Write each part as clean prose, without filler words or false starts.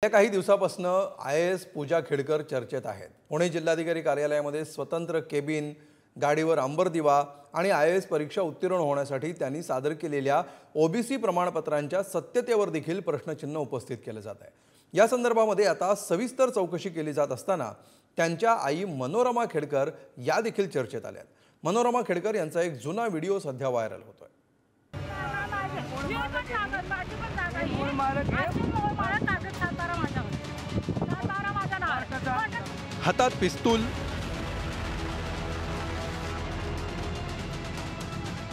गेल्या काही दिवसापासून IAS पूजा खेडकर चर्चेत आहेत। पुणे जिल्हाधिकारी कार्यालयामध्ये स्वतंत्र केबिन, गाडीवर अंबर दिवा आणि IAS परीक्षा उत्तीर्ण होण्यासाठी त्यांनी सादर केलेल्या OBC प्रमाणपत्रांच्या सत्यतेवर देखील प्रश्नचिन्ह उपस्थित केले जात आहे। या संदर्भामध्ये आता सविस्तर चौकशी केली जात असताना त्यांच्या आई मनोरमा खेडकर या देखील चर्चेत आल्या। मनोरमा खेडकर यांचा एक जुना व्हिडिओ सध्या व्हायरल होतोय। हातात पिस्तूल,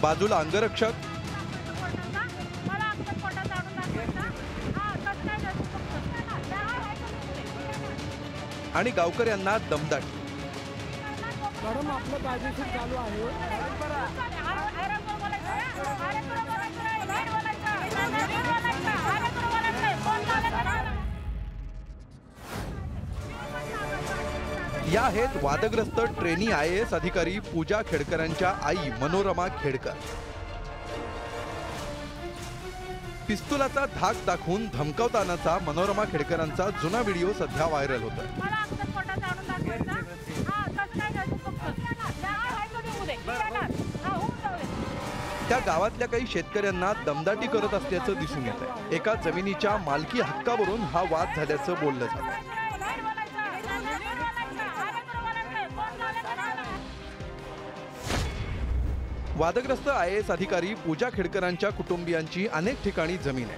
बाजूला अंगरक्षक आणि गावकऱ्यांना दमदाटी। मॅडम आपलं कायदेशीर चालू आहे। या आहेत वादग्रस्त ट्रेनी IAS अधिकारी पूजा खेडकरांच्या आई मनोरमा खेडकर। पिस्तुलाचा धाक दाखवून धमकावतानाचा मनोरमा खेडकरांचा जुना व्हिडिओ सध्या व्हायरल होतोय। त्या गावातल्या काही शेतकऱ्यांना दमदाटी करत असल्याचं दिसून येत आहे। एका जमिनीच्या मालकी हक्कावरून हा वाद झाल्याचं बोललं जात आहे। वादग्रस्त IAS अधिकारी पूजा खेडकरांच्या कुटुंबियांची अनेक ठिकाणी जमीन आहे।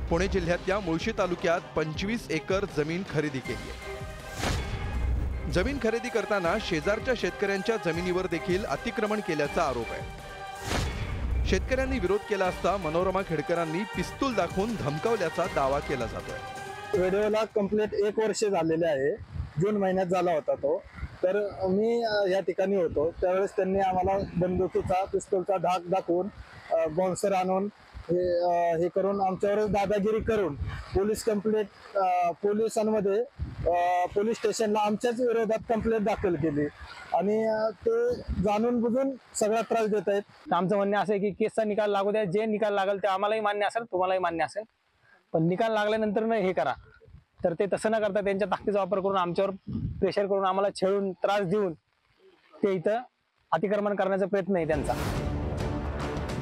पुणे जिल्ह्यातल्या मुळशी तालुक्यात 25 एकर जमीन खरेदी केली आहे। जमीन खरेदी करताना शेजारच्या शेतकऱ्यांच्या जमिनीवर देखील अतिक्रमण केल्याचा आरोप आहे। शेतकऱ्यांनी विरोध केला असता मनोरमा खेडकरांनी पिस्तूल दाखवून धमकावल्याचा दावा केला जातोय। व्हिडिओला कंप्लीट 1 वर्ष झालेले आहे। जून महिन्यात झाला होता तो। तर मी या ठिकाणी होतो त्यावेळेस त्यांनी आम्हाला बंदुकीचा पिस्तूलचा धाक दाखवून बाउन्सर आणून हे करून आमच्यावर दादागिरी करून पोलीस कंप्लेंट पोलिसांमध्ये पोलीस स्टेशनला आमच्याच विरोधात कंप्लेंट दाखल केली आणि ते जाणून बुजून सगळा त्रास देत आहेत। आमचं म्हणणं असं आहे की केसचा निकाल लागू द्या, जे निकाल लागेल ते आम्हालाही मान्य असेल, तुम्हालाही मान्य असेल, पण निकाल लागल्यानंतर न हे करा। तर ते तसं न करता त्यांच्या ताकदीचा वापर करून आमच्यावर प्रेशर करून आम्हाला छळून त्रास देऊन ते इथं अतिक्रमण करण्याचा प्रयत्न आहे त्यांचा।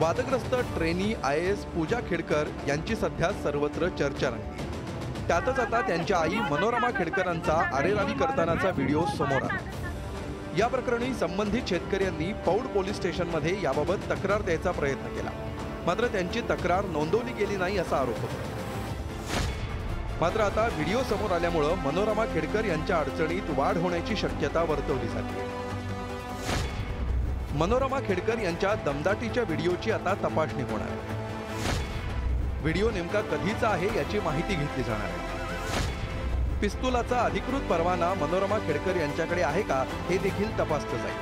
वादग्रस्त ट्रेनी IAS पूजा खेडकर यांची सध्या सर्वत्र चर्चा रंगली। त्यातच आता त्यांच्या आई मनोरमा खेडकरांचा अरेरावी करतानाचा व्हिडिओ समोर आला। या प्रकरणी संबंधित शेतकऱ्यांनी पौड पोलीस स्टेशनमध्ये याबाबत तक्रार द्यायचा प्रयत्न केला, मात्र त्यांची तक्रार नोंदवली गेली नाही असा आरोप होता। मात्र आता व्हिडिओ समोर आल्यामुळे मनोरमा खेडकर यांच्या अडचणीत वाढ होण्याची शक्यता वर्तवली जाते। मनोरमा खेडकर यांच्या दमदाटीच्या व्हिडिओची आता तपासणी होणार आहे। व्हिडिओ नेमका कधीचा आहे याची माहिती घेतली जाणार आहे। पिस्तुलाचा अधिकृत परवाना मनोरमा खेडकर यांच्याकडे आहे का हे देखील तपासलं जाईल।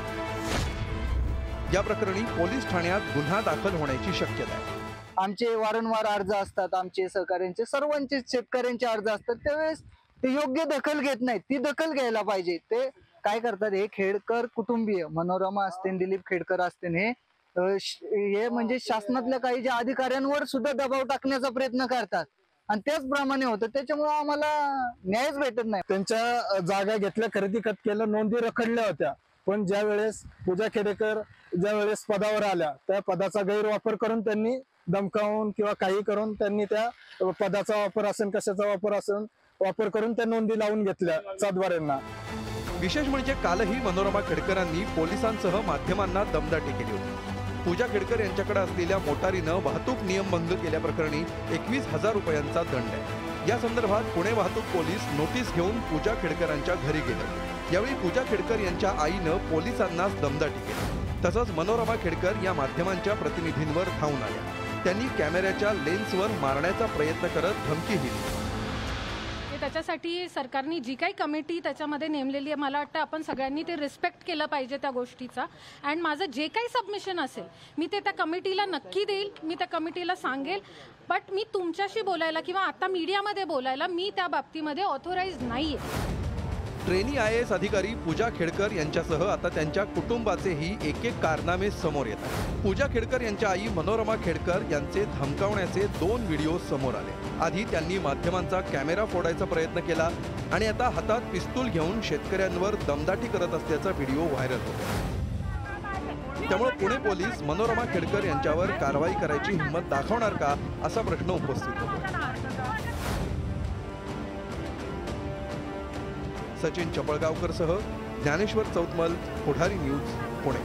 या प्रकरणी पोलीस ठाण्यात गुन्हा दाखल होण्याची शक्यता आहे। आमचे वारंवार अर्ज असतात, आमचे सहकार्यांचे सर्वांचे शेतकऱ्यांचे अर्ज असतात, त्यावेळेस ते योग्य दखल घेत नाहीत। ती दखल घ्यायला पाहिजे। ते काय करतात, हे खेडकर कुटुंबीय मनोरमा असतील, दिलीप खेडकर असतील, हे म्हणजे शासनातल्या काही ज्या अधिकाऱ्यांवर सुद्धा दबाव टाकण्याचा प्रयत्न करतात आणि त्याचप्रमाणे होतं। त्याच्यामुळे आम्हाला न्यायच भेटत नाही। त्यांच्या जागा घेतल्या, खरेदी खत केलं, नोंदी रखडल्या होत्या, पण ज्या वेळेस पूजा खेडेकर ज्या वेळेस पदावर आल्या त्या पदाचा गैरवापर करून त्यांनी धमकावून किंवा काही करून त्यांनी त्या पदाचा वापर असेल, कशाचा वापर असेल, वापर करून त्या नोंदी लावून घेतल्या सातबाऱ्यांना। विशेष म्हणजे कालही मनोरमा खेडकरांनी पोलिसांसह माध्यमांना दमदाटी केली होती। पूजा खेडकर यांच्याकडे असलेल्या मोटारीनं वाहतूक नियमभंग केल्याप्रकरणी 21,000 रुपयांचा दंड आहे। या संदर्भात पुणे वाहतूक पोलीस नोटीस घेऊन पूजा खेडकरांच्या घरी गेले। यावेळी पूजा खेडकर यांच्या आईनं पोलिसांनाच दमदाटी केली। तसंच मनोरमा खेडकर या माध्यमांच्या प्रतिनिधींवर धावून आल्या। त्यांनी कॅमेऱ्याच्या लेन्सवर मारण्याचा प्रयत्न करत धमकी दिली। त्याच्यासाठी सरकारने जी काही कमिटी त्याच्यामध्ये नेमलेली आहे, मला वाटतं आपण सगळ्यांनी ते रिस्पेक्ट केलं पाहिजे त्या गोष्टीचा। अँड माझं जे काही सबमिशन असेल मी ते त्या कमिटीला नक्की देईल, मी त्या कमिटीला सांगेल। बट मी तुमच्याशी बोलायला किंवा आता मीडियामध्ये बोलायला मी त्या बाबतीमध्ये ऑथोराइज नाहीये। ट्रेनी IAS अधिकारी पूजा खेडकर यांच्यासह आता त्यांच्या कुटुंबाचेही एक एक कारनामे समोर येतात। पूजा खेडकर यांच्या आई मनोरमा खेडकर यांचे धमकावण्याचे 2 व्हिडिओ समोर आले। आधी त्यांनी माध्यमांचा कॅमेरा फोडायचा प्रयत्न केला आणि आता हातात पिस्तूल घेऊन शेतकऱ्यांवर दमदाटी करत असल्याचा व्हिडिओ व्हायरल होतो। त्यामुळे पुणे पोलीस मनोरमा खेडकर यांच्यावर कारवाई करायची हिंमत दाखवणार का असा प्रश्न उपस्थित होतो। सचिन चपळगावकरसह ज्ञानेश्वर चौतमल, पुढारी न्यूज, पुणे।